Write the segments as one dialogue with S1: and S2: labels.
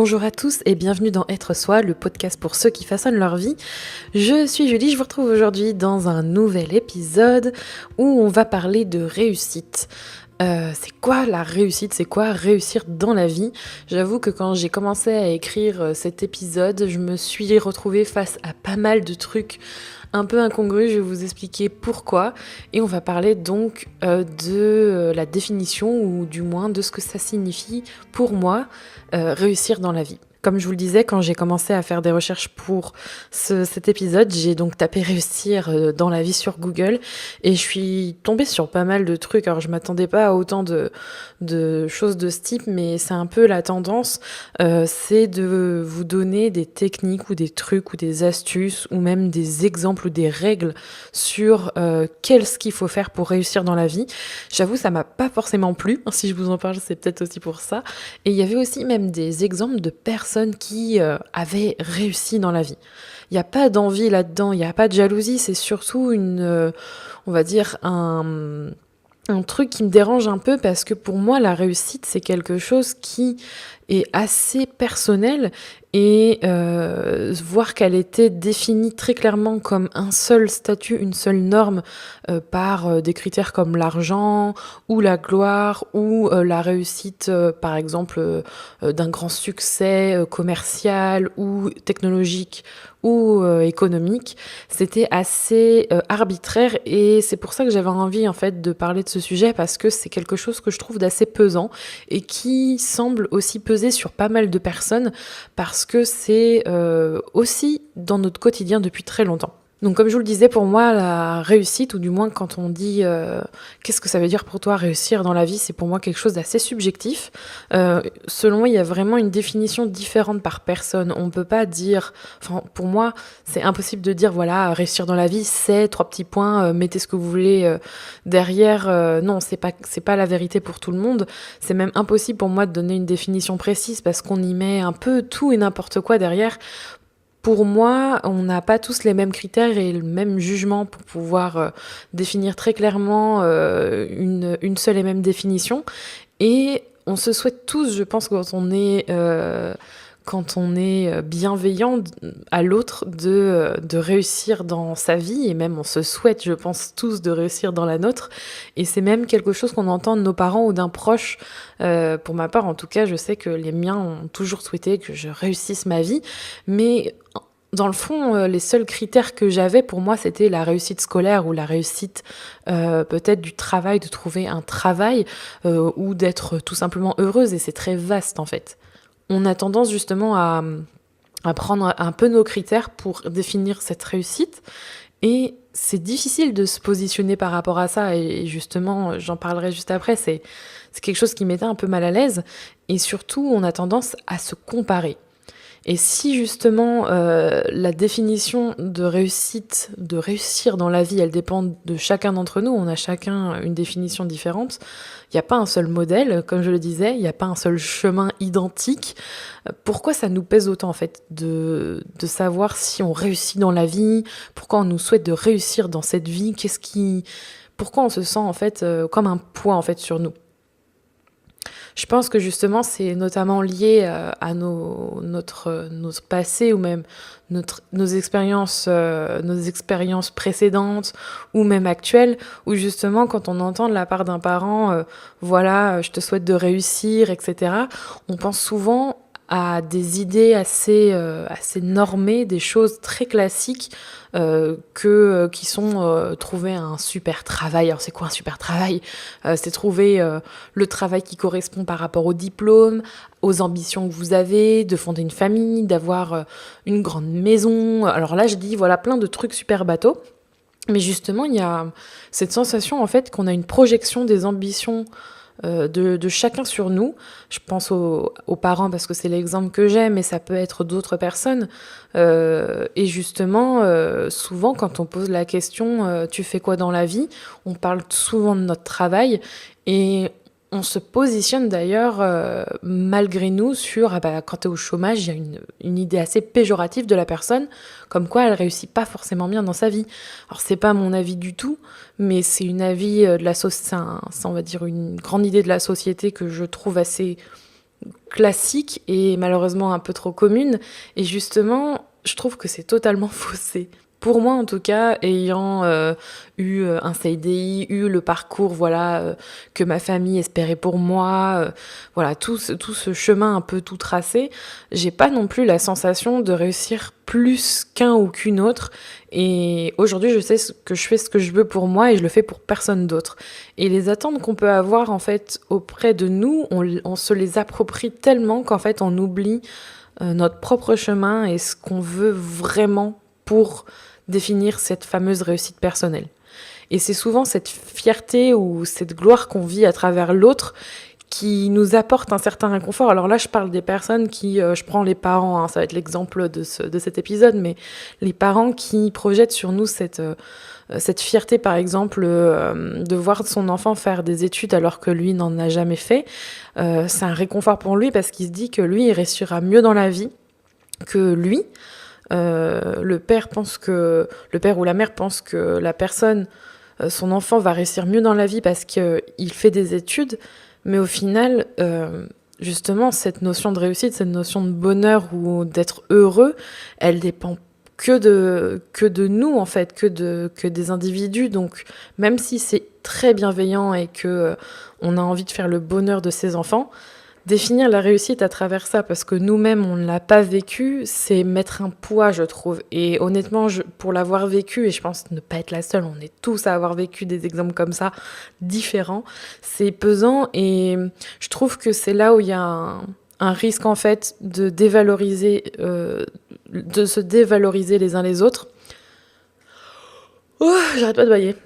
S1: Bonjour à tous et bienvenue dans Être Soi, le podcast pour ceux qui façonnent leur vie. Je suis Julie, je vous retrouve aujourd'hui dans un nouvel épisode où on va parler de réussite. C'est quoi la réussite? C'est quoi réussir dans la vie? J'avoue que quand j'ai commencé à écrire cet épisode, je me suis retrouvée face à pas mal de trucs un peu incongrus. Je vais vous expliquer pourquoi. Et on va parler donc de la définition ou du moins de ce que ça signifie pour moi réussir dans la vie. Comme je vous le disais, quand j'ai commencé à faire des recherches pour cet épisode, j'ai donc tapé réussir dans la vie sur Google et je suis tombée sur pas mal de trucs. Alors je m'attendais pas à autant de choses de ce type, mais c'est un peu la tendance, c'est de vous donner des techniques ou des trucs ou des astuces ou même des exemples ou des règles sur qu'est-ce qu'il faut faire pour réussir dans la vie. J'avoue, ça m'a pas forcément plu. Si je vous en parle, c'est peut-être aussi pour ça. Et il y avait aussi même des exemples de personnes qui avaient réussi dans la vie. Il n'y a pas d'envie là-dedans, il n'y a pas de jalousie, c'est surtout on va dire, un truc qui me dérange un peu parce que pour moi, la réussite, c'est quelque chose qui est assez personnel et voir qu'elle était définie très clairement comme un seul statut, une seule norme par des critères comme l'argent ou la gloire ou la réussite, par exemple, d'un grand succès commercial ou technologique ou économique, c'était assez arbitraire et c'est pour ça que j'avais envie en fait de parler de ce sujet parce que c'est quelque chose que je trouve d'assez pesant et qui semble aussi peser sur pas mal de personnes parce que c'est aussi dans notre quotidien depuis très longtemps. Donc comme je vous le disais, pour moi, la réussite, ou du moins quand on dit qu'est-ce que ça veut dire pour toi réussir dans la vie, c'est pour moi quelque chose d'assez subjectif. Selon moi, il y a vraiment une définition différente par personne. On peut pas dire, enfin pour moi, c'est impossible de dire voilà, réussir dans la vie, c'est 3 petits points, mettez ce que vous voulez derrière. Non, c'est pas la vérité pour tout le monde. C'est même impossible pour moi de donner une définition précise parce qu'on y met un peu tout et n'importe quoi derrière. Pour moi, on n'a pas tous les mêmes critères et le même jugement pour pouvoir définir très clairement une seule et même définition. Et on se souhaite tous, je pense, quand on est bienveillant à l'autre, de réussir dans sa vie. Et même on se souhaite, je pense, tous de réussir dans la nôtre. Et c'est même quelque chose qu'on entend de nos parents ou d'un proche. Pour ma part, en tout cas, je sais que les miens ont toujours souhaité que je réussisse ma vie. Mais dans le fond, les seuls critères que j'avais pour moi, c'était la réussite scolaire ou la réussite peut-être du travail, de trouver un travail ou d'être tout simplement heureuse. Et c'est très vaste en fait. On a tendance justement à prendre un peu nos critères pour définir cette réussite. Et c'est difficile de se positionner par rapport à ça. Et justement, j'en parlerai juste après, c'est quelque chose qui m'était un peu mal à l'aise. Et surtout, on a tendance à se comparer. Et si justement la définition de réussite, de réussir dans la vie, elle dépend de chacun d'entre nous, on a chacun une définition différente, il n'y a pas un seul modèle, comme je le disais, il n'y a pas un seul chemin identique. Pourquoi ça nous pèse autant en fait de savoir si on réussit dans la vie, pourquoi on nous souhaite de réussir dans cette vie, pourquoi on se sent en fait comme un poids en fait sur nous? Je pense que justement, c'est notamment lié à notre passé ou même nos expériences précédentes ou même actuelles, où justement, quand on entend de la part d'un parent, voilà, je te souhaite de réussir, etc., on pense souvent à des idées assez normées, des choses très classiques qui sont trouver un super travail. Alors c'est quoi un super travail? C'est trouver le travail qui correspond par rapport au diplôme, aux ambitions que vous avez, de fonder une famille, d'avoir une grande maison. Alors là je dis voilà plein de trucs super bateaux. Mais justement il y a cette sensation en fait qu'on a une projection des ambitions de chacun sur nous. Je pense aux parents parce que c'est l'exemple que j'ai, mais ça peut être d'autres personnes. Et justement, souvent quand on pose la question tu fais quoi dans la vie, on parle souvent de notre travail et on se positionne d'ailleurs malgré nous sur quand tu es au chômage, il y a une idée assez péjorative de la personne, comme quoi elle réussit pas forcément bien dans sa vie. Alors c'est pas mon avis du tout, mais c'est une avis de la société, c'est on va dire une grande idée de la société que je trouve assez classique et malheureusement un peu trop commune. Et justement, je trouve que c'est totalement faussé. Pour moi, en tout cas, ayant eu un CDI, eu le parcours, voilà, que ma famille espérait pour moi, voilà, tout ce chemin un peu tout tracé, j'ai pas non plus la sensation de réussir plus qu'un ou qu'une autre. Et aujourd'hui, je sais que je fais ce que je veux pour moi et je le fais pour personne d'autre. Et les attentes qu'on peut avoir, en fait, auprès de nous, on se les approprie tellement qu'en fait, on oublie notre propre chemin et ce qu'on veut vraiment pour définir cette fameuse réussite personnelle. Et c'est souvent cette fierté ou cette gloire qu'on vit à travers l'autre qui nous apporte un certain réconfort. Alors là, je parle des personnes qui, je prends les parents, hein, ça va être l'exemple de cet épisode, mais les parents qui projettent sur nous cette fierté, par exemple, de voir son enfant faire des études alors que lui n'en a jamais fait, c'est un réconfort pour lui parce qu'il se dit que lui, il réussira mieux dans la vie que lui. Le père ou la mère pense que la personne, son enfant va réussir mieux dans la vie parce qu'il fait des études, mais au final, justement, cette notion de réussite, cette notion de bonheur ou d'être heureux, elle dépend que de nous, en fait, que des individus. Donc, même si c'est très bienveillant et que on a envie de faire le bonheur de ses enfants, définir la réussite à travers ça, parce que nous-mêmes, on ne l'a pas vécu, c'est mettre un poids, je trouve. Et honnêtement, pour l'avoir vécu, et je pense ne pas être la seule, on est tous à avoir vécu des exemples comme ça, différents, c'est pesant, et je trouve que c'est là où il y a un risque, en fait, de se dévaloriser les uns les autres. Oh, j'arrête pas de bailler.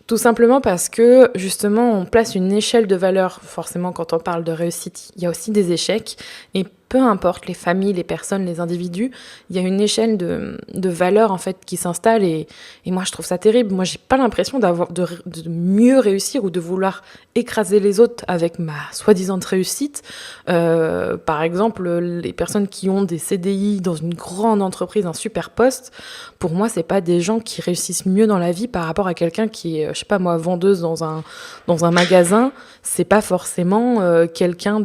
S1: Tout simplement parce que, justement, on place une échelle de valeur. Forcément, quand on parle de réussite, il y a aussi des échecs. Et peu importe les familles, les personnes, les individus, il y a une échelle de valeur, en fait, qui s'installe. Et moi, je trouve ça terrible. Moi, j'ai pas l'impression de mieux réussir ou de vouloir écraser les autres avec ma soi-disant réussite. Par exemple, les personnes qui ont des CDI dans une grande entreprise, un super poste, pour moi, c'est pas des gens qui réussissent mieux dans la vie par rapport à quelqu'un qui est, je sais pas moi, vendeuse dans un magasin. C'est pas forcément quelqu'un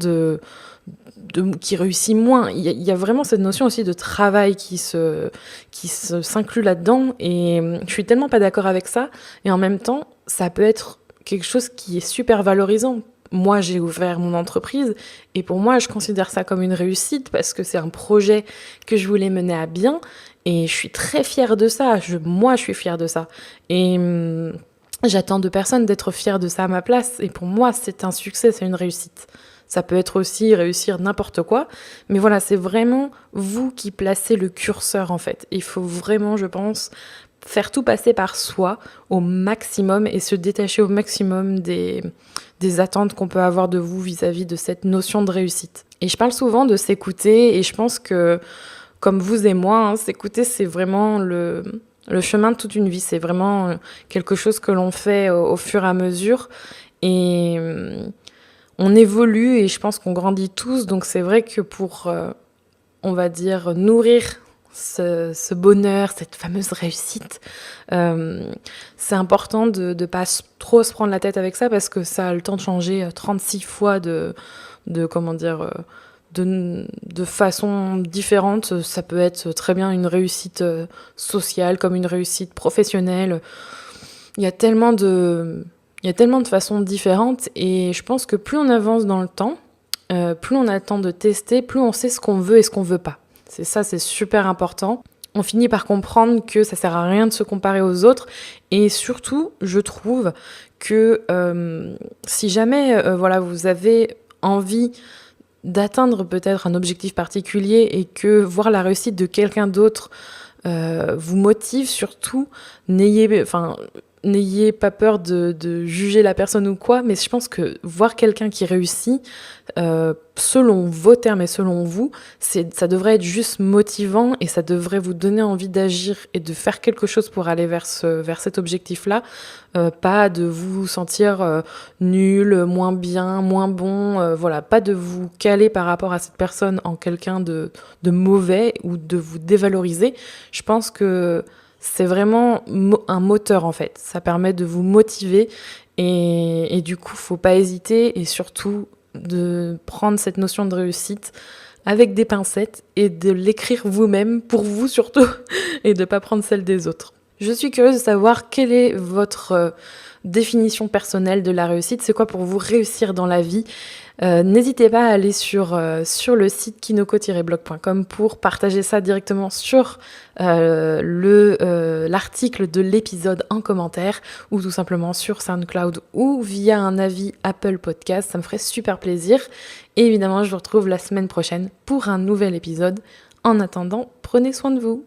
S1: qui réussit moins. Il y a vraiment cette notion aussi de travail qui s'inclut là-dedans. Et je suis tellement pas d'accord avec ça. Et en même temps, ça peut être quelque chose qui est super valorisant. Moi, j'ai ouvert mon entreprise et pour moi, je considère ça comme une réussite parce que c'est un projet que je voulais mener à bien et je suis très fière de ça. Moi, je suis fière de ça. Et j'attends de personne d'être fière de ça à ma place. Et pour moi, c'est un succès, c'est une réussite. Ça peut être aussi réussir n'importe quoi. Mais voilà, c'est vraiment vous qui placez le curseur, en fait. Il faut vraiment, je pense, faire tout passer par soi au maximum et se détacher au maximum des attentes qu'on peut avoir de vous vis-à-vis de cette notion de réussite. Et je parle souvent de s'écouter et je pense que, comme vous et moi, hein, s'écouter, c'est vraiment le chemin de toute une vie. C'est vraiment quelque chose que l'on fait au fur et à mesure. Et on évolue et je pense qu'on grandit tous. Donc c'est vrai que pour, on va dire, nourrir ce bonheur, cette fameuse réussite, c'est important de ne pas trop se prendre la tête avec ça parce que ça a le temps de changer 36 fois de comment dire, de façon différente. Ça peut être très bien une réussite sociale comme une réussite professionnelle. Il y a tellement de façons différentes et je pense que plus on avance dans le temps, plus on a le temps de tester, plus on sait ce qu'on veut et ce qu'on veut pas. C'est super important. On finit par comprendre que ça sert à rien de se comparer aux autres et surtout, je trouve que si jamais voilà, vous avez envie d'atteindre peut-être un objectif particulier et que voir la réussite de quelqu'un d'autre vous motive, surtout, n'ayez pas peur de juger la personne ou quoi, mais je pense que voir quelqu'un qui réussit, selon vos termes et selon vous, ça devrait être juste motivant et ça devrait vous donner envie d'agir et de faire quelque chose pour aller vers cet objectif-là, pas de vous sentir nul, moins bien, moins bon, voilà, pas de vous caler par rapport à cette personne en quelqu'un de mauvais ou de vous dévaloriser. Je pense que c'est vraiment un moteur en fait. Ça permet de vous motiver et du coup, faut pas hésiter et surtout de prendre cette notion de réussite avec des pincettes et de l'écrire vous-même, pour vous surtout, et de ne pas prendre celle des autres. Je suis curieuse de savoir quelle est votre définition personnelle de la réussite. C'est quoi pour vous réussir dans la vie ? N'hésitez pas à aller sur le site kinoko-blog.com pour partager ça directement sur l'article de l'épisode en commentaire, ou tout simplement sur SoundCloud ou via un avis Apple Podcast. Ça me ferait super plaisir. Et évidemment, je vous retrouve la semaine prochaine pour un nouvel épisode. En attendant, prenez soin de vous.